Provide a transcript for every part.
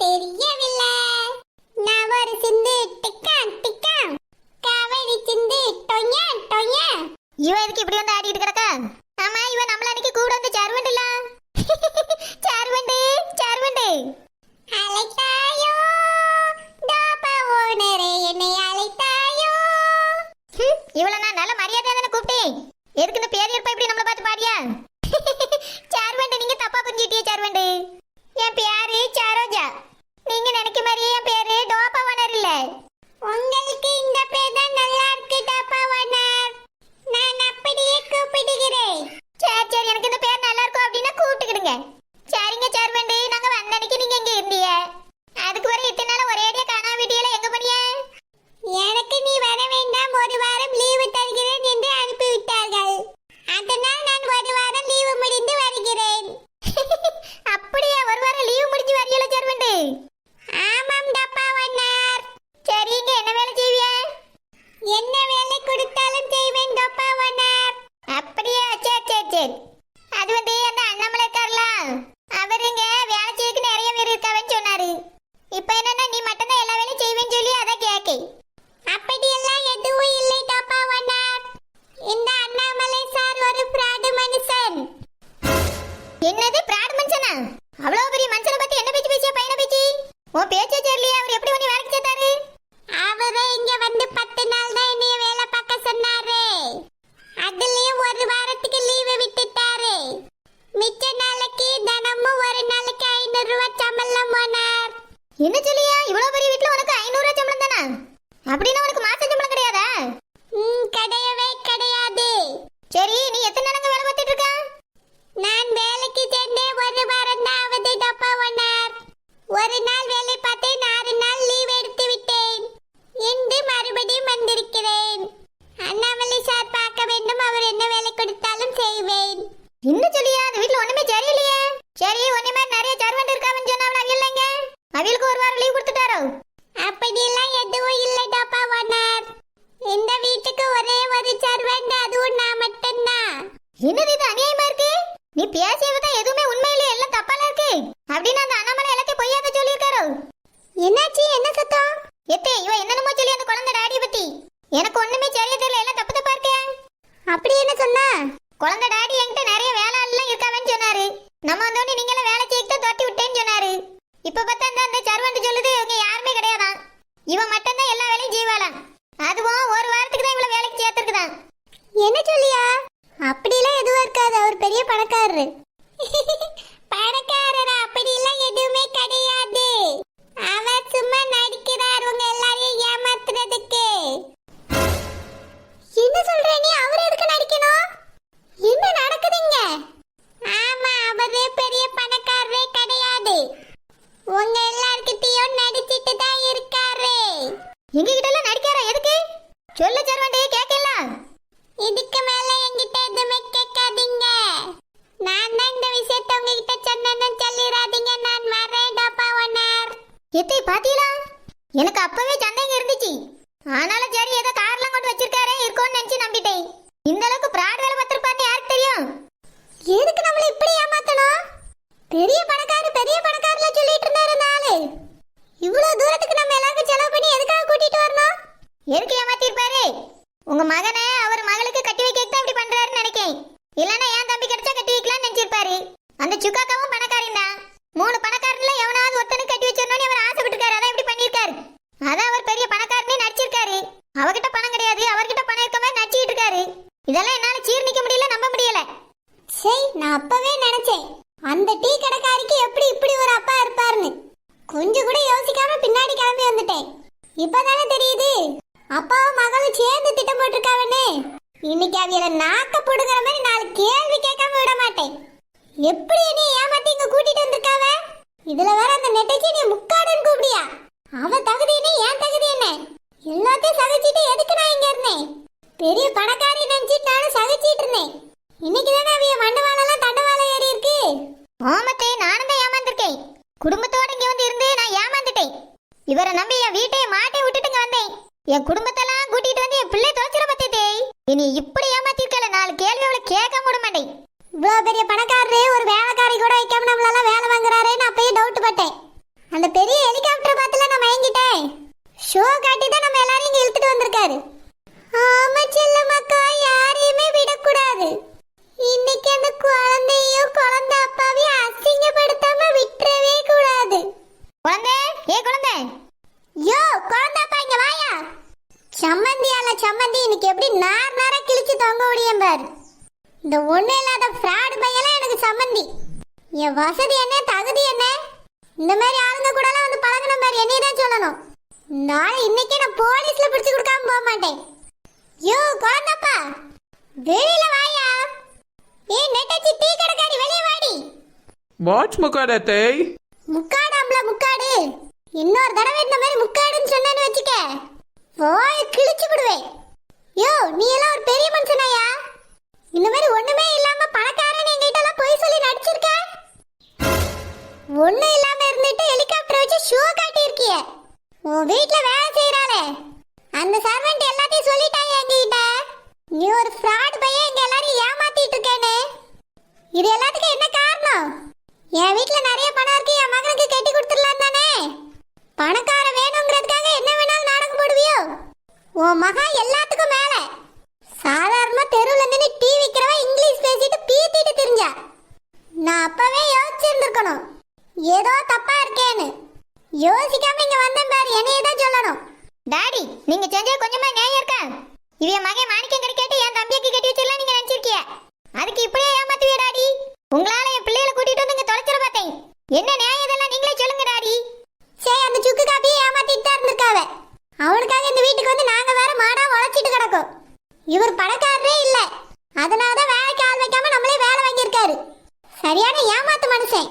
தெரியவில்லை. நான் ஒரு சிந்து டிக்கான் டிக்கான் காவடி சிந்து டொய்யா டொய்யா. இவ எதுக்கு இப்படி வந்து ஆடிட்டு கிடக்கா? ஆமா, இவ நம்மள அன்னைக்கு கூட வந்து சர்வெண்ட் இல்ல. சர்வெண்ட் சர்வெண்ட் அழைத்தாயோ டாபா ஓனரே, என்னை அழைத்தாயோ. இவள நான் நல்ல மரியாதையா தானே கூப்பிட்டேன். எதுக்கு இந்த பேரியர் இப்படி நம்மள பார்த்து பாடியா? சர்வெண்ட் நீங்க தப்பா புரிஞ்சிட்டியே. சர்வெண்ட் என் பேரு சரோஜா. நீங்க நினைக்க மாதிரியே என் பேரு டோபா ஓனர் இல்ல. உங்களுக்கு இந்த பேர் தான் நல்லா இருக்கு டாபா ஓனர். நான் அப்படியே கூப்பிடுகிறேன். சரி சரி, எனக்கு இந்த பேர் நல்லா இருக்கும் அப்படின்னா கூப்பிட்டுக்கிடுங்க. சரிங்க சர்வெண்ட், நாங்க வந்த அன்னைக்கு நீங்க எங்க இருந்தீங்க? அதுக்கு வரை இத்தனை நாள் ஒரே அடியா காணா வீடியோல எங்க போனியா? எனக்கு நீ வர வேண்டாம், ஒரு வாரம் லீவு தருகிறேன் என்று அனுப்பிவிட்டார்கள். அதனால் நான் ஒரு வாரம் லீவு முடிந்து வருகிறேன். அப்படியே ஒரு வாரம் லீவு முடிஞ்சு வரீங்களா சர்வெண்ட்? ஆமாம் டாபா ஓனர். சரி, இங்க என்ன வேலை செய்வியா? என்ன வேலை கொடுத்தாலும் செய்வேன் டாபா ஓனர். அப்படியே சரி சரி சரி. அது வந்து அந்த அண்ணாமலை இருக்கார்ல, அவருங்க வேலை செய்யக்கு நிறைய பேர் இருக்காவன்னு சொன்னாரு. இப்ப என்னன்னா நீ மட்டும் தான் எல்லா வேலையும் செய்வேன்னு சொல்லி அதான் கேக்கே. அப்படியெல்லாம் எதுவும் இல்லை டாபா ஓனர். இந்த அண்ணாமலை சார் ஒரு பிராடு மனுஷன். என்னது பிராட் மனுஷனா? அவ்வளவு பெரிய மனுஷனை பத்தி என்ன பேச்சு பேசிய பையனை பேச்சு? உன் பேச்சே தெரியலையே. அவர் எப்படி உன்னை வேலைக்கு சேர்த்தாரு? அவரே இங்க வந்து 10 நாள் தான் என்னைய வேலை பார்க்க சொன்னாரு. அதுலயும் ஒரு வாரத்துக்கு லீவு விட்டுட்டாரு. மிச்ச நாளைக்கு தினமும் ஒரு நாளைக்கு 500 ரூபாய் சம்பளம் ஓனர். என்ன சொல்லியா? இவ்வளவு பெரிய வீட்டுல உனக்கு 500 ரூபாய் சம்பளம் தானா? அப்படின்னா உனக்கு மாச சம்பளம் கிடையாதா? கிடையவே கிடையாது. சரி, நீ எத்தனை நாளுங்க வேலை பார்த்துட்டு இருக்க? நான் வேலைக்கு சேர்ந்தே ஒரு வாரம் தான் ஆகுது டாபா ஓனர். ஒரு நாள் வேலை பார்த்தேன், 6 நாள் லீவ் எடுத்து விட்டேன். இன்று மறுபடியும் வந்திருக்கிறேன். அண்ணாமலை சார் பார்க்க வேண்டும், அவர் என்ன வேலை கொடுத்தாலும் செய்வேன். இன்னும் சொல்லியா? அந்த வீட்டுல ஒண்ணுமே சரியில்லையே. சரி, ஒன்னே மாதிரி நிறைய சர்வெண்ட் இருக்காவன்னு சொன்னாவள அவியல்லைங்க. அவியலுக்கு ஒரு வாரம் லீவ் கொடுத்துட்டாரோ? அப்படியெல்லாம் எதுவும் இல்லை டாபா ஓனர். இந்த வீட்டுக்கு ஒரே ஒரு சர்வெண்ட், அதுவும் நான் மட்டும்தான். என்னது இது அநியாயமா இருக்கு? நீ பேசியதான் எதுவுமே உண்மையிலே எல்லாம் தப்பால இருக்கு. அப்படின்னு அந்த அண்ணாமலை எல்லாத்தையும் பொய்யாத சொல்லியிருக்காரோ? என்னாச்சு? என்ன சத்தம்? எத்தே இவ என்னென்னமோ சொல்லி அந்த குழந்தை டாடியை பத்தி. எனக்கு ஒண்ணுமே சரியா தெரியல, எல்லாம் தப்பு தப்பா இருக்கு. அப்படி என்ன சொன்னா? குழந்தை டாடி என்கிட்ட நிறைய வேலை எல்லாம் இருக்காவன்னு சொன்னாரு. நம்ம வந்தோடனே நீங்க எல்லாம் வேலை செய்யிட்டு தொட்டி விட்டேன்னு சொன்னாரு. இப்ப பார்த்தா அந்த சர்வெண்ட் சொல்லுது இவங்க யாருமே கிடையாதான். இவன் மட்டும் தான் எல்லா வேலையும் செய்வாளாம். அதுவும் ஒரு வாரத்துக்கு தான் இவ்வளவு வேலைக்கு சேர்த்துருக்குதான். என்ன சொல்லியா? அப்படிலாம் எதுவும் இருக்காது, அவர் பெரிய பணக்காரரு. பணக்காரரா? அப்படிலாம் எதுவுமே கிடையாது. அவர் சும்மா நடிக்கிறார் உங்க எல்லாரையும் ஏமாத்துறதுக்கு. என்ன சொல்ற நீ? அவர் எதுக்கு நடிக்கணும்? என்ன நடக்குதுங்க? ஆமா, அவரே பெரிய பணக்காரரே கிடையாது. உங்க எல்லார்கிட்டயும் நடிச்சிட்டு தான் இருக்காரு. எங்க கிட்ட எல்லாம் நடிக்காரா? எதுக்கு சொல்ல சர்வெண்ட்? கேட்கல. இதுக்கு மேல என்கிட்ட எதுவுமே கேட்காதீங்க. நான் தான் இந்த விஷயத்தை உங்ககிட்ட சொன்னேன்னு சொல்லிடாதீங்க. நான் வரேன் டாபா ஓனர். எத்தை பாத்தீங்களா? எனக்கு அப்பவே சந்தேகம் இருந்துச்சு. ஆனாலும் சரி, ஏதோ கார்லாம் கொண்டு வச்சிருக்காரே இருக்கும்னு நினைச்சு நம்பிட்டேன். இந்த அளவுக்கு பிராட் வேலை பார்த்திருப்பான்னு யாருக்கு தெரியும்? எதுக்கு நம்மள இப்படி ஏமாத்தணும்? பெரிய பணக்காரல சொல்லிட்டு இருந்தாரு நாளு. இவ்வளவு தூரத்துக்கு நம்ம எல்லாருக்கும் செலவு பண்ணி எதுக்காக கூட்டிட்டு வரணும்? எதுக்கு ஏமாத்திருப்பாரு? உங்க மகனை அவர் மகளுக்கு கட்டி வைக்க தான் இப்படி பண்றாருன்னு நினைக்கேன். இல்லன்னா என் தம்பி கிடைச்சா கட்டி வைக்கலாம்னு நினைச்சிருப்பாரு. அந்த சுக்காக்காவும் பணக்காரன் தான். 3 பணக்காரன்ல எவனாவது ஒருத்தனுக்கு கட்டி வச்சிடணும்னு அவர் ஆசைப்பட்டிருக்காரு. அதான் இப்படி பண்ணிருக்காரு. அதான் அவர் பெரிய பணக்காரனே நடிச்சிருக்காரு. அவர்கிட்ட பணம் கிடையாது, அவர்கிட்ட பணம் இருக்க மாதிரி நடிச்சிட்டு இருக்காரு. இதெல்லாம் என்னால ஜீர்ணிக்க முடியல, நம்ப முடியல. சரி, நான் அப்பவே நினைச்சேன் அந்த டீ கடைக்காரிக்கு எப்படி இப்படி ஒரு அப்பா இருப்பாருன்னு. கொஞ்சம் கூட யோசிக்காம பின்னாடி கிளம்பி வந்துட்டேன். இப்பதானே தெரியுது அப்பாவும் மகளும் சேர்ந்து திட்டம் போட்டிருக்காவன்னு. இன்னைக்கு அவியல நாக்க போடுகிற மாதிரி 4 கேள்வி கேட்காம விட மாட்டேன். எப்படி நீ ஏமாத்தி இங்க கூட்டிட்டு வந்திருக்காவ? இதுல வேற அந்த நெட்டைக்கு நீ முக்காடுன்னு கூப்பிடியா? அவ தகுதி என்ன, ஏன் தகுதி என்ன? எல்லாத்தையும் சகிச்சிட்டு எதுக்கு நான் இங்க இருந்தேன்? பெரிய பணக்காரி நினைச்சிட்டு நானும் சகிச்சிட்டு இருந்தேன். இன்னைக்கு தானே அவிய மண்டவாளெல்லாம் தண்டவாளம் ஏறி இருக்கு. ஆமத்தே, நானும் தான் ஏமாந்துருக்கேன். குடும்பத்தோட இங்க வந்து இருந்து நான் ஏமாந்துட்டேன். இவரை நம்பி என் வீட்டையே மாட்டே விட்டுட்டுங்க வந்தேன். என் குடும்பத்தெல்லாம் கூட்டிட்டு வந்து என் பிள்ளை தோச்சிட பத்திட்டே. இனி இப்படி ஏமாத்திருக்கல, 4 கேள்வி அவளை கேட்க விட மாட்டேன். இவ்வளோ பெரிய பணக்காரரு ஒரு வேலைக்காரி கூட வைக்காம நம்மளால வேலை வாங்குறாருன்னு அப்பயே டவுட் பட்டேன். அந்த பெரிய இன்னைக்கு எப்படி நார் நாரா கிழிச்சு தொங்க முடியும் பாரு. இந்த ஒண்ணு இல்லாத ஃப்ராட் பையெல்லாம் எனக்கு சம்மந்தி. என் வசதி என்ன தகுதி என்ன, இந்த மாதிரி ஆளுங்க கூட எல்லாம் வந்து பழகணும் பாரு, என்னைய தான் சொல்லணும். நாளை இன்னைக்கே நான் போலீஸ்ல பிடிச்சு கொடுக்காம போக மாட்டேன். யோ குழந்தப்பா, வெளியில வாயா. ஏய் நெட்டச்சி டீ கடைக்காரி, வெளிய வாடி. வாட்ச் முக்காடத்தை முக்காடாம்ல முக்காடு. இன்னொரு தடவை இந்த மாதிரி முக்காடுன்னு சொன்னேன்னு வச்சுக்க, வாய கிழிச்சு விடுவேன். யோ நீ எல்லாம் ஒரு பெரிய மனுஷனாயா? இந்த மாதிரி ஒண்ணுமே இல்லாம பணக்காரன் என்கிட்ட எல்லாம் பொய் சொல்லி நடிச்சிருக்க. ஒண்ணும் இல்லாம இருந்துட்டு ஹெலிகாப்டர் வச்சு ஷோ காட்டி இருக்கிய. உன் வீட்ல வேலை செய்யறாளே அந்த சர்வெண்ட் எல்லாத்தையும் சொல்லிட்டாங்க என்கிட்ட, நீ ஒரு ஃப்ராட் பையன் எங்க எல்லாரையும் ஏமாத்திட்டு இருக்கேன்னு. இது எல்லாத்துக்கும் என்ன காரணம்? என் வீட்ல நிறைய பணம் இருக்கு, என் மகனுக்கு கட்டி கொடுத்துடலாம் தானே. பணக்கார வேணுங்கிறதுக்காக என்ன வேணாலும் நாடகம் போடுவியோ? உன் மகன் எல்லாத்துக்கும் மேல சாதாரணமா தெருவுல நின்று டீ விக்கிறவ இங்கிலீஷ் பேசிட்டு பீத்திட்டு தெரிஞ்சா. நான் அப்பவே யோசிச்சிருந்திருக்கணும் ஏதோ தப்பா இருக்கேன்னு. யோசிக்காம இங்க வந்தேன் பாரு, என்னையே தான் சொல்லணும். டாடி நீங்க செஞ்சது கொஞ்சமா நியாயம் இருக்கா? இவ மகன் மாணிக்கம் கிடைக்கட்டு என் தம்பிக்கு கட்டி வச்சிடலாம் நீங்க நினைச்சிருக்கிய, அதுக்கு இப்படியே ஏமாத்துவிய டாடி? உங்களால என் பிள்ளைகளை கூட்டிட்டு வந்து இங்க தொலைச்சிட பார்த்தேன். என்ன நியாயம் இதெல்லாம் நீங்களே சொல்லுங்க டாடி. சரி அந்த சுக்கு காப்பியை ஏமாத்திட்டு தான் இருந்திருக்காவ. அவனுக்காக இந்த வீட்டுக்கு வந்து நாங்க வேற மாடா உழைச்சிட்டு கிடக்கும். இவர் பணக்காரரே இல்ல, அதனாலதான் வேலைக்கு ஆள் வைக்காம நம்மளே வேலை வாங்கியிருக்காரு. சரியான ஏமாத்து மனுஷன்.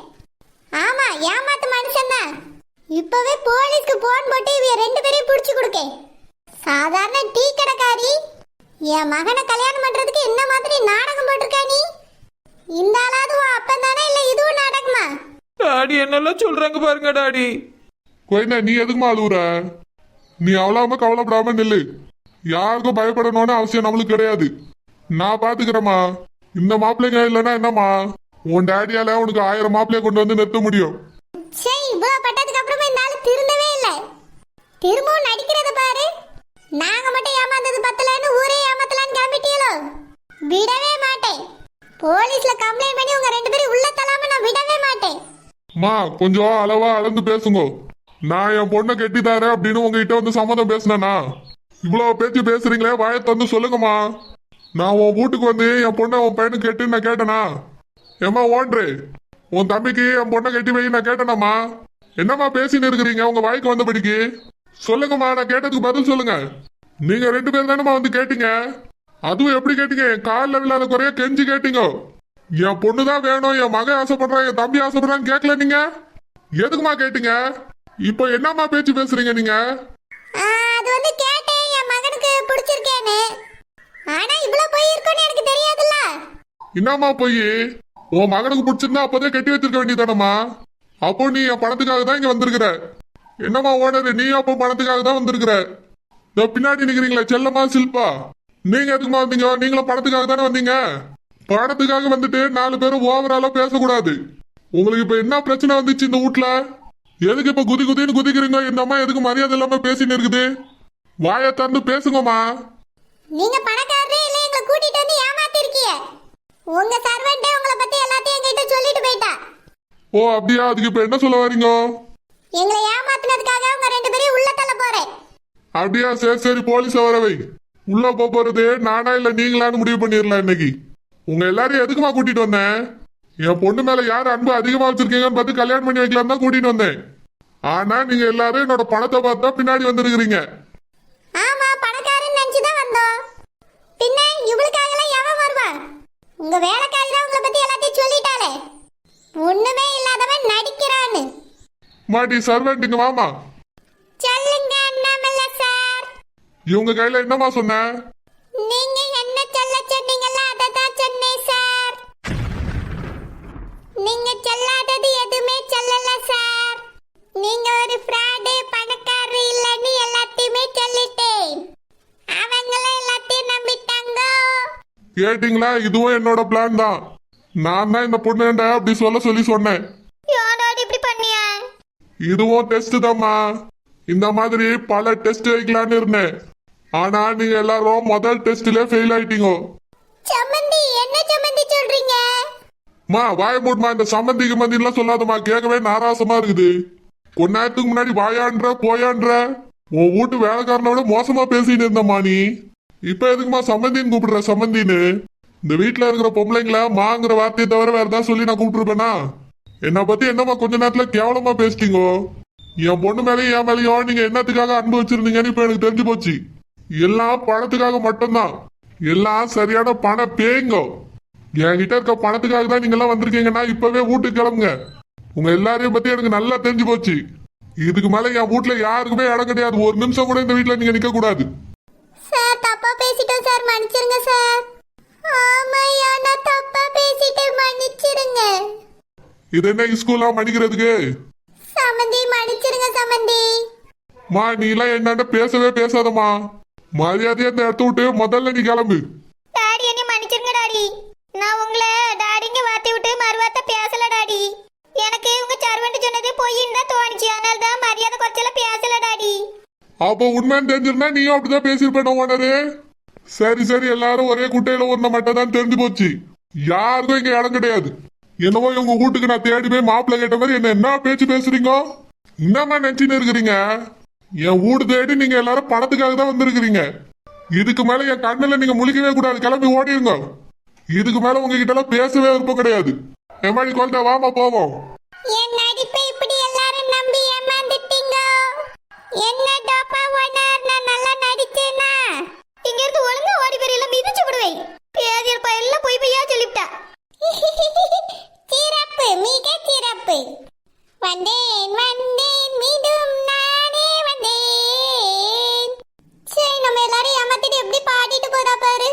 ஆமா ஏமாத்து மனுஷன் தான். இப்பவே போலீஸ்க்கு போன் போட்டு இவ ரெண்டு பேரையும் புடிச்சு கொடுக்க. சாதாரண டீ கடைக்காரி என் மகனை கல்யாணம் பண்றதுக்கு என்ன மாதிரி நாடகம் போட்டிருக்கா நீ? இந்த ஆளாவது உன் அப்பன் தானே, இல்ல இதுவும் நாடகமா? டாடி என்னெல்லாம் சொல்றாங்க பாருங்க டாடி. கொய்னா நீ எதுக்குமா அழுவுற? நீ அவ்வளவு கவலைப்படாம நில்லு. யாருக்கும் பயப்படணும்னு அவசியம் நம்மளுக்கு கிடையாது. நான் பாத்துக்கிறேம்மா. இந்த மாப்பிள்ளைங்க இல்லைன்னா என்னம்மா, உன் டேடியால உனக்கு 1000 மாப்பிள்ளைய கொண்டு வந்து நிறுத்த முடியும். சரி இவ்வளவு பட்டதுக்கு அப்புறமா இந்த ஆளு திருந்தவே இல்ல. திரும்பவும் நடிக்கிறத பாரு. நாங்க மட்டும் ஏமாந்தது பத்தலன்னு ஊரே ஏமாத்தலான்னு கிளம்பிட்டீங்களோ? விடவே மாட்டேன். போலீஸ்ல கம்ப்ளைண்ட் பண்ணி உங்க ரெண்டு பேரும் உள்ள தள்ளாம நான் விடவே மாட்டேன். மா கொஞ்சம் அளவா அளந்து பேசுங்க. நான் என் பொண்ணை கெட்டித்தாரேன் அப்படின்னு உங்ககிட்ட வந்து சம்மதம் பேசினேனா? இவ்வளவு பேச்சு பேசுறீங்களே, வாயை தந்து சொல்லுங்கம்மா. நான் உன் வீட்டுக்கு வந்து என் பொண்ணை உன் பையனுக்கு கெட்டுன்னு நான் கேட்டேனா? ஏம்மா ஓன்று, உன் தம்பிக்கு என் பொண்ணை கட்டி வை நான் கேட்டேனாம்மா? என்னம்மா பேசின்னு இருக்கிறீங்க உங்க வாய்க்கு வந்தபடிக்கு? சொல்லுங்கம்மா, நான் கேட்டதுக்கு பதில் சொல்லுங்க. நீங்க 2 பேர் தானேம்மா வந்து கேட்டீங்க. அதுவும் எப்படி கேட்டீங்க? என் காலில் விழாத குறைய கெஞ்சி கேட்டீங்க. என் பொண்ணு தான் வேணும், என் மகன் ஆசைப்படுறான், என் தம்பி ஆசைப்படுறான்னு கேட்கல நீங்க. எதுக்குமா கேட்டீங்க? இப்போ என்னம்மா பேச்சு பேசுறீங்க நீங்க? அது வந்து கேட்டேன் என் மகனுக்கு பிடிச்சிருக்கேன்னு. ஆனா இவ்வளவு போய் இருக்குன்னு எனக்கு தெரியாதுல்ல. என்னம்மா போய் உன் மகனுக்கு பிடிச்சிருந்தா அப்போதே கட்டி வச்சிருக்க வேண்டியதானம்மா. அப்போ நீ என் பணத்துக்காக தான் இங்க வந்திருக்கிற. என்னம்மா ஓனர், நீ அப்போ பணத்துக்காக தான் வந்திருக்கிற. இந்த பின்னாடி நிக்கிறீங்களா செல்லம்மா சில்பா, நீங்க எதுக்குமா வந்தீங்க? நீங்களும் பணத்துக்காக தானே வந்தீங்க. பணத்துக்காக வந்துட்டு 4 பேரும் ஓவராலா பேசக்கூடாது. உங்களுக்கு இப்ப என்ன பிரச்சனை வந்துச்சு இந்த வீட்டுல? எதுக்கு இப்ப குதி குதின்னு குதிக்கிறீங்க? இந்த அம்மா எதுக்கு மரியாதை இல்லாம பேசின்னு இருக்குது? வாயை திறந்து பேசுங்கம்மா. நீங்க பணக்காரரே இல்ல, எங்களை கூட்டிட்டு வந்து ஏமாத்திருக்கீங்க. உங்க சர்வெண்டே உங்களை பத்தி எல்லாத்தையும் என்கிட்ட சொல்லிட்டு போயிட்டா. ஓ அப்படியா? அதுக்கு இப்ப என்ன சொல்ல வரீங்க? எங்களை ஏமாத்தினதுக்காக உங்க 2 பேரையும் உள்ள தள்ள போறேன். அப்படியா? சரி சரி, போலீஸ் வரவை. உள்ள போறது நானா இல்ல நீங்களான்னு முடிவு பண்ணிடலாம் இன்னைக்கு. உங்க எல்லாரையும் எதுக்குமா கூட்டிட்டு வந்தேன்? என் பொண்ணு மேல யார் அன்பு அதிகமா வச்சிருக்கீங்கன்னு பார்த்து கல்யாணம் பண்ணி வைக்கலாம் தான் கூட்டிட்டு வந்தேன். ஆனா நீங்க எல்லாரும் என்னோட பணத்தை பார்த்து தான் பின்னாடி வந்திருக்கிறீங்க. ஆமா பணக்காரன் நினைச்சுதான் வந்தோம். பின்ன இவளுக்காகலாம் எவன் வருவா? உங்க வேலைக்காரி தான் உங்களை பத்தி எல்லாத்தையும் சொல்லிட்டாளே. ஒண்ணுமே இல்லாதவன் நடிக்கிறான்னு. மாட்டி சர்வெண்ட்டுங்க வாமா. சொல்லுங்க அண்ணாமலை சார். இவங்க கையில என்னமா சொன்ன? நீங்க என்ன சொல்ல சொன்னீங்கல்ல அததான் சொன்னேன் சார். நீங்க சொல்லாதது எதுவுமே சொல்லல சார். நீங்க ஒரு ஃப்ராடு, பணக்காரர் இல்லன்னு எல்லாத்தையுமே சொல்லிட்டேன். அவங்கள எல்லாத்தையும் நம்பிட்டாங்க. கேட்டீங்களா? இதுவும் என்னோட பிளான் தான். நான் தான் இந்த பொண்ணு அப்படி சொல்லி சொன்னேன். யாராடி இப்படி பண்ணியா? இதுவும் டெஸ்ட் தான்மா. இந்த மாதிரி பல டெஸ்ட் வைக்கலான்னு இருந்தேன். ஆனா நீங்க எல்லாரும் முதல் டெஸ்ட்ல ஃபெயில் ஆயிட்டீங்க. சம்மந்தி என்ன சம்மந்தி சொல்றீங்க? மா வாய மூடுமா. இந்த சம்மந்திக்கு மந்திலாம் சொல்லாதம்மா, கேட்கவே நாராசமா இருக்குது. கொஞ்ச நேரத்துக்கு முன்னாடி வாயான்ற போயான்ற உன் வீட்டு வேலைக்காரனோட மோசமா பேசிட்டு இருந்தம்மா நீ. இப்ப எதுக்குமா சம்மந்தின்னு கூப்பிடுற சம்மந்தின்னு? இந்த வீட்டுல இருக்கிற பொம்பளைங்கள மாங்கிற வார்த்தையை தவிர வேற ஏதாவது சொல்லி நான் கூப்பிட்டுருப்பேனா? என்னை பத்தி என்னமா கொஞ்ச நேரத்துல கேவலமா பேசிட்டீங்கோ. என் பொண்ணு மேலேயும் என் மேலேயும் நீங்க என்னத்துக்காக அன்பு வச்சிருந்தீங்கன்னு இப்ப எனக்கு தெரிஞ்சு போச்சு. எல்லாம் பணத்துக்காக மட்டும்தான். எல்லாம் சரியான பண பேங்கோ. என்கிட்ட இருக்க பணத்துக்காக தான் நீங்க எல்லாம் வந்திருக்கீங்கன்னா இப்பவே வீட்டுக்கு கிளம்புங்க. உங்க எல்லாரையும் பத்தி எனக்கு நல்லா தெரிஞ்சு போச்சு. இதுக்கு மேல என் வீட்டுல யாருக்குமே இடம் கிடையாது. ஒரு நிமிஷம் கூட இந்த வீட்டுல நீங்க நிக்க கூடாது. சார் தப்பா பேசிட்டோம் சார், மன்னிச்சிருங்க சார். ஆமாய்யா, நான் தப்பா பேசிட்டு மன்னிச்சிருங்க. இது என்ன ஸ்கூலா மன்னிக்கிறதுக்கு? சமந்தி மன்னிச்சிருங்க சமந்தி. மா நீ எல்லாம் என்னன்னு பேசவே பேசாதம்மா. மரியாதையா இந்த இடத்த விட்டு முதல்ல நீ கிளம்பு. டாடி என்னை மன்னிச்சிருங்க டாடி. நான் உங்களை டாடிங்க வார்த்தை விட்டு மறுவார்த்தை பேசல டாடி. எனக்கு உங்க சர்வெண்ட் சொன்னது பொய்ன்னு தான் தோணுச்சு. அதனால தான் மரியாதை குறைச்சல பேசல டாடி. அப்போ உண்மைன்னு தெரிஞ்சிருந்தா நீயும் அப்படிதான் பேசிருப்பேன் ஓனரு. சரி சரி, எல்லாரும் ஒரே குட்டையில ஒன்ன மட்டும் தான் தெரிஞ்சு போச்சு. யாருக்கும் இங்க இடம் கிடையாது. என்னவோ உங்க வீட்டுக்கு நான் தேடி போய் மாப்பிள்ளை கேட்ட மாதிரி என்ன பேச்சு பேசுறீங்க? என்னமா நினைச்சுன்னு இருக்கிறீங்க? என் வீடு தேடி நீங்க எல்லாரும் பணத்துக்காக தான் வந்திருக்கிறீங்க. இதுக்கு மேல என் கண்ணுல நீங்க முழிக்கவே கூடாது. கிளம்பி ஓடிடுங்க. இதுக்கு மேல உங்ககிட்ட எல்லாம் பேசவே விருப்பம் கிடையாது. எம்மாடி குழந்தை வாமா போவோம். என் நடிப்பை இப்படி எல்லாரும் நம்பி ஏமாந்துட்டீங்க. என்ன டோப்பா ஓனர், நான் நல்லா நடிச்சேனா? இங்க இருந்து ஒழுங்கா ஓடி போயில மிதிச்சு விடுவேன். பேதியல் பையெல்லாம் போய் பையா சொல்லிவிட்டா. சிறப்பு, மிக சிறப்பு. வந்தேன் வந்தேன் மீண்டும் நானே வந்தேன். சரி, நம்ம எல்லாரும் ஏமாத்திட்டு எப்படி பாடிட்டு போறா பாரு.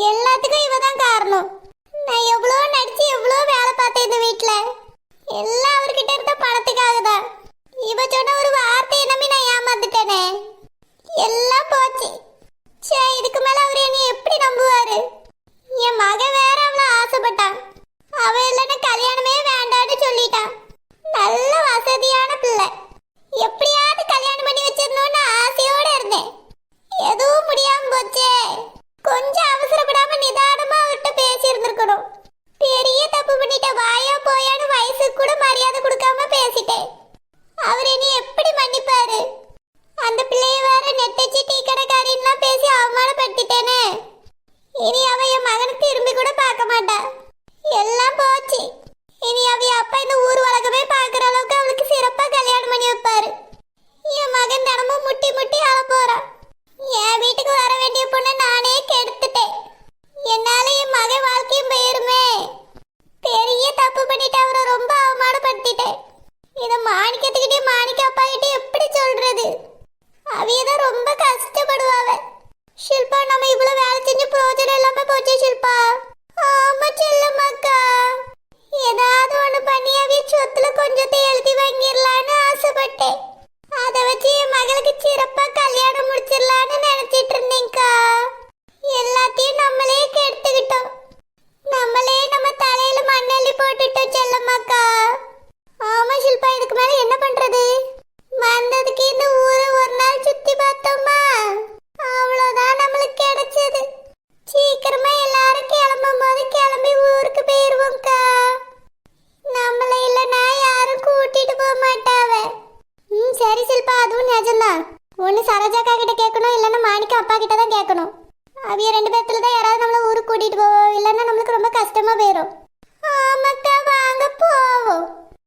எல்லாத்துக்கும் இவதான் காரணம். நான் எவ்வளோ நடிச்சு எவ்வளோ வேலை பார்த்தேன் இந்த வீட்டுல. எல்லாம் அவர்கிட்ட இருந்த பணத்துக்காக தான். இவ சொன்ன ஒரு வார்த்தையை நம்பி நான் ஏமாந்துட்டேனே. எல்லாம் போச்சு. சே, இதுக்கு மேல அவர் என்னை எப்படி நம்புவாரு? என் மகன் வேற அவ்வளோ ஆசைப்பட்டான். அவ இல்லைன்னு கல்யாணமே வேண்டான்னு சொல்லிட்டான். நல்ல வசதியான பிள்ளை. எப்படியாவது கல்யாணம் பண்ணி வச்சிடணும்னு ஆசையோட இருந்தேன். எதுவும் முடியாம போச்சே. கொஞ்சம் அவசரப்படாம நிதானமா அவர்கிட்ட பேசி இருந்திருக்கணும். பெரிய தப்பு பண்ணிட்ட. வாயா போயான்னு வயசுக்கு கூட மரியாதை கொடுக்காம பேசிட்டேன். அவர் என்னை எப்படி மன்னிப்பாரு? அந்த பிள்ளைய வேற நெட்டச்சி டீ கடைக்காரின்லாம் பேசி அவமானப்படுத்திட்டேனே. இனி அவ என் மகனை திரும்பி கூட பார்க்க மாட்டா. எல்லாம் போச்சு. இனி அவ அப்பா இந்த ஊர் உலகமே பார்க்குற அளவுக்கு அவளுக்கு சிறப்பா கல்யாணம் பண்ணி வைப்பாரு. என் மகன் தினமும் முட்டி முட்டி அழ போறான். என் வீட்டுக்கு வர வேண்டிய பொண்ணை நானே கெடுத்துட்டேன். என்னால என் மகன் வாழ்க்கையும் போயிருமே. பெரிய தப்பு பண்ணிட்டு அவரை ரொம்ப அவமானப்படுத்திட்டேன். இதை மாணிக்கத்துக்கிட்டே மாணிக்க அப்பா கிட்டே எப்படி சொல்றது? அவையதான் ரொம்ப கஷ்டப்படுவாவ. ஷில்பா, நம்ம இவ்வளவு வேலை செஞ்சு பிரோஜனம் இல்லாம போச்சு ஷில்பா. ஆமா செல்லம்மாக்கா, ஏதாவது ஒண்ணு பண்ணி அவைய சொத்துல கொஞ்சத்தை எழுதி வாங்கிடலான்னு ஆசைப்பட்டேன். அதை வச்சு என் மகளுக்கு சிறப்பா கல்யாணம் முடிச்சிடலான்னு நினைச்சிட்டு இருந்தேங்க்கா. எல்லாத்தையும் நம்மளே கெடுத்துக்கிட்டோம். நம்மளே நம்ம தலையில மண்ணள்ளி போட்டுட்டோம் செல்லம்மாக்கா. ஆமா ஷில்பா, இதுக்கு மேல என்ன பண்றது? வந்ததுக்கு இந்த ஊரை ஒரு நாள் சுத்தி பார்த்தோமா, அவ்வளவுதான் நம்மளுக்கு கிடைச்சது. சீக்கிரமா எல்லாரும் கிளம்பும் போது கிளம்பி ஊருக்கு போயிருவோம்க்கா. நம்மள இல்லைன்னா யாரும் கூட்டிட்டு போக மாட்டாவ. சரி ஷில்பா, அதுவும் நிஜம்தான். ஒன்னு சரோஜாக்கா கிட்ட கேட்கணும், இல்லைன்னா மாணிக்க அப்பா கிட்ட தான் கேட்கணும். அவிய ரெண்டு பேர்த்துல தான் யாராவது நம்மள ஊருக்கு கூட்டிட்டு போவோம். இல்லைன்னா நம்மளுக்கு ரொம்ப கஷ்டமா போயிடும். ஆமாக்கா, வாங்க போவோம்.